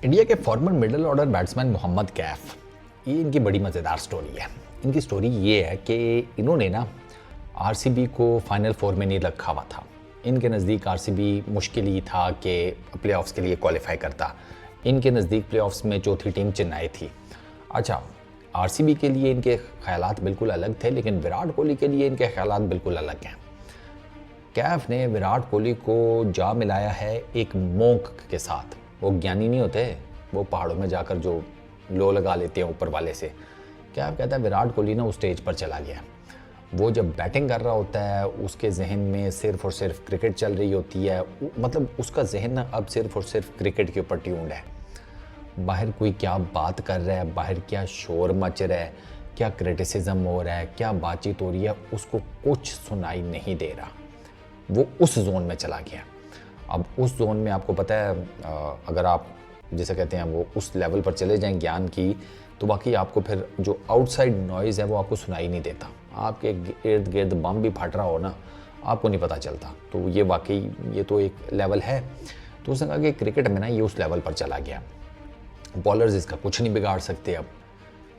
India के former middle order batsman Mohammad Kaif, ये इनकी बड़ी मज़ेदार स्टोरी है। इनकी स्टोरी ये है कि इन्होंने ना आरसीबी को फाइनल फोर में नहीं रखा हुआ था। इनके नज़दीक आरसीबी मुश्किल ही था कि प्लेऑफ्स के लिए क्वालिफाई करता। इनके नज़दीक प्लेऑफ्स में चौथी टीम चेन्नई थी। अच्छा, आरसीबी के लिए इनके ख्यालात बिल्कुल अलग थे, लेकिन विराट कोहली के लिए इनके ख्यालात बिल्कुल अलग हैं। कैफ ने विराट कोहली को जा मिलाया है एक मोंक के साथ। वो ज्ञानी नहीं होते, वो पहाड़ों में जाकर जो लो लगा लेते हैं ऊपर वाले से। कैफ कहता है विराट कोहली ना उस स्टेज पर चला गया। वो जब बैटिंग कर रहा होता है उसके जहन में सिर्फ और सिर्फ क्रिकेट चल रही होती है, मतलब उसका जहन ना अब सिर्फ और सिर्फ क्रिकेट के ऊपर ट्यून्ड है। बाहर कोई क्या बात कर रहा है, बाहर क्या शोर मच रहा है, क्या क्रिटिसिज्म हो रहा है, क्या बातचीत हो रही है, उसको कुछ सुनाई नहीं दे रहा। वो उस जोन में चला गया। अब उस जोन में आपको पता है, अगर आप जैसे कहते हैं वो उस लेवल पर चले जाएं ज्ञान की, तो बाकी आपको फिर जो आउटसाइड नॉइज़ है वो आपको सुनाई नहीं देता। आपके इर्द गिर्द बम भी फट रहा हो ना, आपको नहीं पता चलता। तो ये वाकई ये तो एक लेवल है। तो उसने कहा कि क्रिकेट में ना ये उस लेवल पर चला गया, बॉलर्स इसका कुछ नहीं बिगाड़ सकते। अब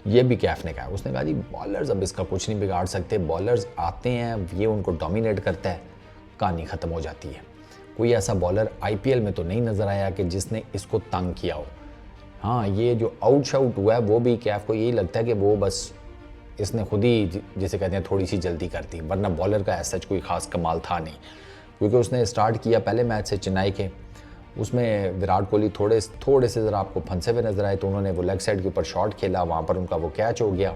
ये भी कैफ ने कहा, उसने कहा जी बॉलर्स अब इसका कुछ नहीं बिगाड़ सकते। बॉलर्स आते हैं, ये उनको डोमिनेट करता है, कहानी ख़त्म हो जाती है। कोई ऐसा बॉलर आईपीएल में तो नहीं नज़र आया कि जिसने इसको तंग किया हो। हाँ, ये जो आउट शाउट हुआ है वो भी कैफ को यही लगता है कि वो बस इसने खुद ही जिसे कहते हैं थोड़ी सी जल्दी कर दी, वरना बॉलर का ऐसा कोई ख़ास कमाल था नहीं। क्योंकि उसने स्टार्ट किया पहले मैच से चेन्नई के, उसमें विराट कोहली थोड़े से ज़रा आपको फंसे हुए नज़र आए, तो उन्होंने वो लेग साइड के ऊपर शॉट खेला, वहाँ पर उनका वो कैच हो गया।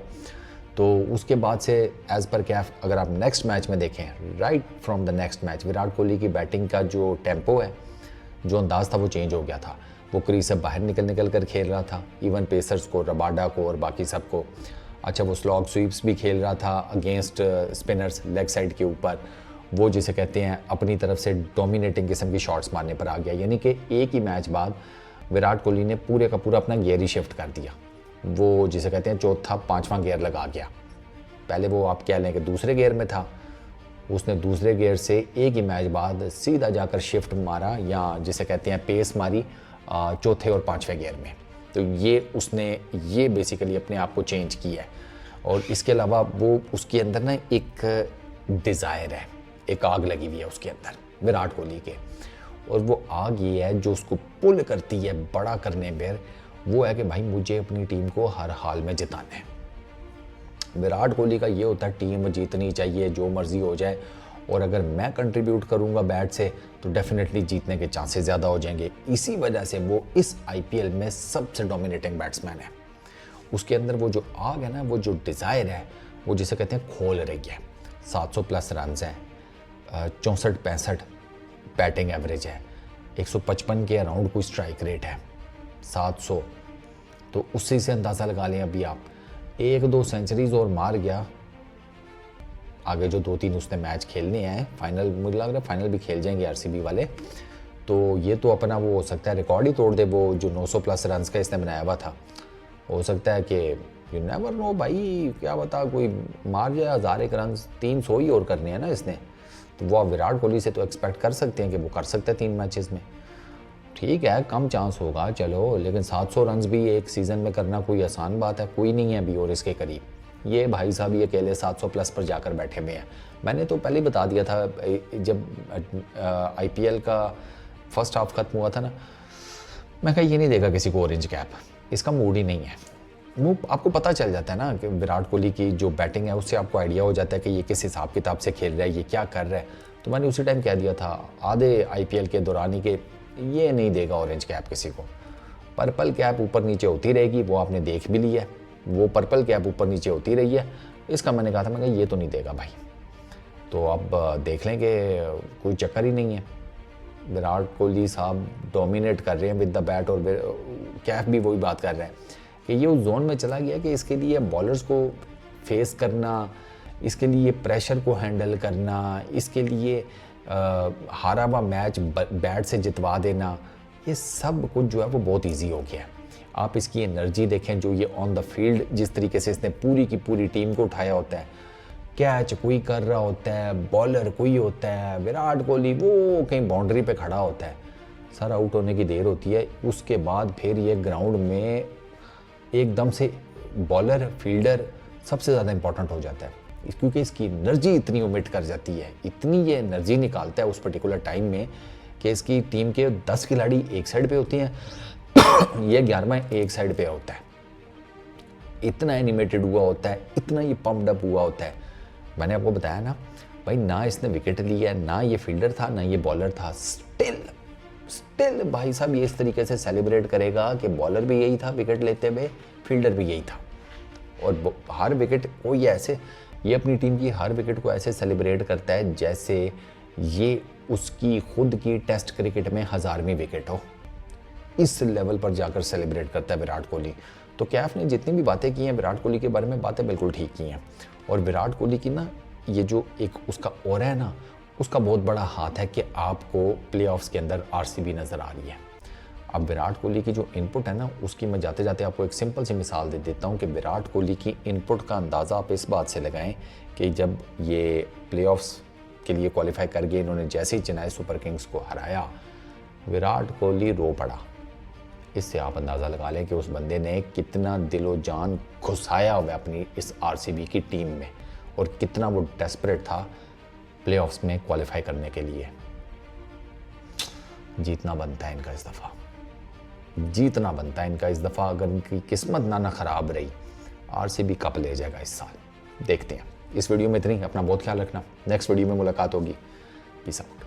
तो उसके बाद से एज़ पर कैफ अगर आप नेक्स्ट मैच में देखें, right from the next match, Virat Kohli की बैटिंग का जो टेम्पो है, जो अंदाज़ था वो चेंज हो गया था। वो क्रीज से बाहर निकल कर खेल रहा था, इवन पेसर्स को, रबाडा को और बाकी सबको। अच्छा, वो स्लॉग स्वीप्स भी खेल रहा था अगेंस्ट स्पिनर्स लेग साइड के ऊपर। वो जिसे कहते हैं अपनी तरफ से डोमिनेटिंग किस्म की शॉट्स मारने पर आ गया। यानी कि एक ही मैच बाद विराट कोहली ने पूरे का पूरा अपना गियर ही शिफ्ट कर दिया। वो जिसे कहते हैं चौथा पांचवां गियर लगा गया। पहले वो आप कह लें कि दूसरे गियर में था, उसने दूसरे गियर से एक ही मैच बाद सीधा जाकर शिफ्ट मारा, या जिसे कहते हैं पेस मारी चौथे और पांचवें गियर में। तो ये उसने ये बेसिकली अपने आप को चेंज किया है। और इसके अलावा वो उसके अंदर ना एक डिज़ायर है, एक आग लगी हुई है उसके अंदर विराट कोहली के। और वो आग ये है जो उसको पुल करती है बड़ा करने पर, वो है कि भाई मुझे अपनी टीम को हर हाल में जिताना है। विराट कोहली का ये होता है टीम जीतनी चाहिए, जो मर्जी हो जाए, और अगर मैं कंट्रीब्यूट करूंगा बैट से तो डेफिनेटली जीतने के चांसेस ज़्यादा हो जाएंगे। इसी वजह से वो इस आईपीएल में सबसे डोमिनेटिंग बैट्समैन है। उसके अंदर वो जो आग है ना, वो जो डिज़ायर है, वो जिसे कहते हैं खोल रही है। 700 प्लस रन हैं, 64-65 बैटिंग एवरेज है, 155 के अराउंड कोई स्ट्राइक रेट है, 700। तो उसी से अंदाज़ा लगा लें अभी आप, 1-2 सेंचुरीज और मार गया। आगे जो 2-3 उसने मैच खेलने हैं, फाइनल मुझे लग रहा है फाइनल भी खेल जाएंगे आरसीबी वाले, तो ये तो अपना वो हो सकता है रिकॉर्ड ही तोड़ दे, वो जो 900 प्लस रन का इसने बनाया हुआ था। हो सकता है कि यू नेवर नो भाई, क्या बता कोई मार जाए 1000 रन, 300 ही और करने हैं ना इसने। तो वो विराट कोहली से तो एक्सपेक्ट कर सकते हैं कि वो कर सकता है 3 मैचेस में। ठीक है, कम चांस होगा चलो, लेकिन 700 रन भी एक सीज़न में करना कोई आसान बात है? कोई नहीं है अभी और इसके करीब। ये भाई साहब ये अकेले 700 प्लस पर जाकर बैठे हुए हैं। मैंने तो पहले ही बता दिया था जब आईपीएल का फर्स्ट हाफ खत्म हुआ था ना, मैं कहा ये नहीं देगा किसी को ऑरेंज कैप, इसका मूड ही नहीं है। वो आपको पता चल जाता है ना कि विराट कोहली की जो बैटिंग है उससे आपको आइडिया हो जाता है कि ये किस हिसाब किताब से खेल रहा है, ये क्या कर रहा है। तो मैंने उसी टाइम कह दिया था आधे आईपीएल के दौरान ही कि ये नहीं देगा ऑरेंज कैप किसी को। पर्पल कैप ऊपर नीचे होती रहेगी, वो आपने देख भी लिया है, वो पर्पल कैप ऊपर नीचे होती रही है। इसका मैंने कहा था, मैं ये तो नहीं देगा भाई। तो अब देख लें कि कोई चक्कर ही नहीं है। विराट कोहली साहब डोमिनेट कर रहे हैं विद द बैट, और कैफ भी वही बात कर रहे हैं कि ये उस जोन में चला गया कि इसके लिए बॉलर्स को फेस करना, इसके लिए प्रेशर को हैंडल करना, इसके लिए हारा हुआ मैच बैट से जितवा देना, ये सब कुछ जो है वो बहुत इजी हो गया है। आप इसकी एनर्जी देखें जो ये ऑन द फील्ड जिस तरीके से इसने पूरी की पूरी टीम को उठाया होता है। कैच कोई कर रहा होता है, बॉलर कोई होता है, विराट कोहली वो कहीं बाउंड्री पे खड़ा होता है, सर आउट होने की देर होती है, उसके बाद फिर ये ग्राउंड में एकदम से बॉलर फील्डर सबसे ज़्यादा इंपॉर्टेंट हो जाता है, क्योंकि इसकी एनर्जी इतनी ओमिट कर जाती है, इतनी ये एनर्जी निकालता है उस पर्टिकुलर टाइम में कि इसकी टीम के 10 खिलाड़ी एक साइड पे होती हैं, ये 11वां एक साइड पे होता है। इतना एनिमेटेड हुआ होता है, इतना ये पम्प्ड अप हुआ होता है। मैंने आपको बताया ना भाई, ना इसने विकेट लिया, ना ये फील्डर था, ना ये बॉलर था, स्टिल भाई साहब ये इस तरीके से सेलिब्रेट करेगा कि बॉलर भी यही था विकेट लेते हुए, फील्डर भी यही था। और हर विकेट को ये अपनी टीम की हर विकेट को ऐसे सेलिब्रेट करता है जैसे ये उसकी खुद की टेस्ट क्रिकेट में 1000वीं विकेट हो। इस लेवल पर जाकर सेलिब्रेट करता है विराट कोहली। तो कैफ ने जितनी भी बातें की हैं विराट कोहली के बारे में, बातें बिल्कुल ठीक की हैं। और विराट कोहली की ना ये जो एक उसका ऑरा है ना, उसका बहुत बड़ा हाथ है कि आपको प्लेऑफ्स के अंदर आरसीबी नज़र आ रही है। अब विराट कोहली की जो इनपुट है ना, उसकी मैं जाते जाते आपको एक सिंपल सी मिसाल दे देता हूँ कि विराट कोहली की इनपुट का अंदाज़ा आप इस बात से लगाएं कि जब ये प्लेऑफ्स के लिए क्वालिफाई कर गए, इन्होंने जैसे ही चेन्नई सुपर किंग्स को हराया, विराट कोहली रो पड़ा। इससे आप अंदाज़ा लगा लें कि उस बंदे ने कितना दिलो जान घुसाया हुआ अपनी इस आरसीबी की टीम में, और कितना वो डेस्परेट था प्लेऑफ्स में क्वालिफाई करने के लिए। जीतना बनता है इनका इस दफ़ा, जीतना बनता है इनका इस दफ़ा। अगर इनकी किस्मत ना ख़राब रही, आरसीबी कप ले जाएगा इस साल, देखते हैं। इस वीडियो में इतनी, अपना बहुत ख्याल रखना। नेक्स्ट वीडियो में मुलाकात होगी। Peace out.